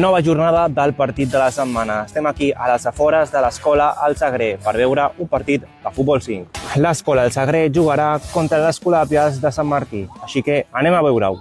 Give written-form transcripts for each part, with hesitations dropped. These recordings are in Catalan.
Nova jornada del partit de la setmana. Estem aquí a les afores de l'escola El Sagrer per veure un partit de futbol 5. L'escola El Sagrer jugarà contra les Escolàpies de Sant Martí, així que anem a veure-ho.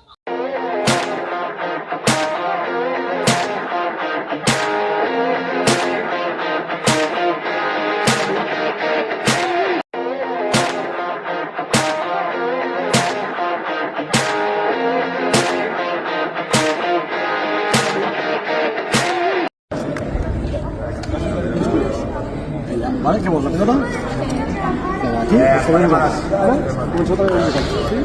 Vale, que vols la pilota? Aquí, que venim nosaltres. Comenceu a treballar nosaltres. Sí?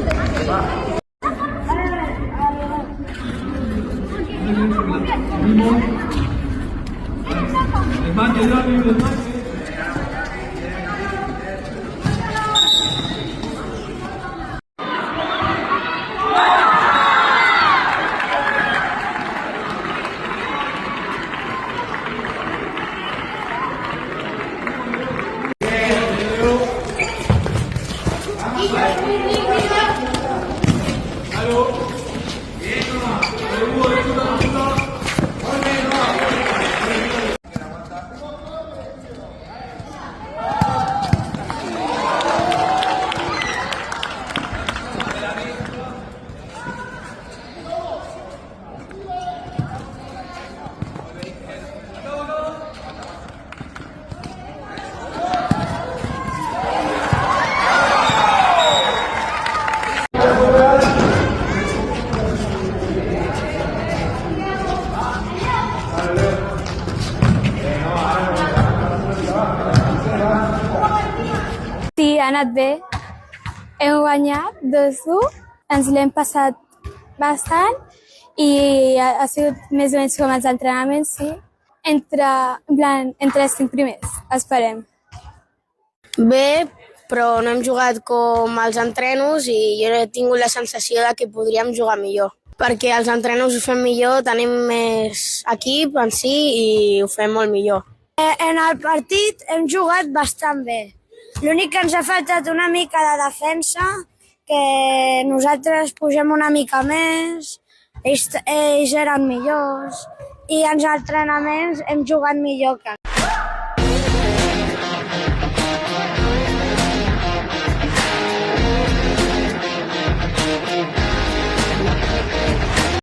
Sí, ha anat bé. Hem guanyat 2-1, ens l'hem passat bastant i ha sigut més o menys com els entrenaments, sí. Entre els 5 primers, esperem. Bé, però no hem jugat com els entrenos i jo he tingut la sensació de que podríem jugar millor. Perquè els entrenos ho fem millor, tenim més equip en si i ho fem molt millor. En el partit hem jugat bastant bé. L'únic que ens ha faltat una mica de defensa, que nosaltres pugem una mica més, ells eren millors i en els entrenaments hem jugat millor que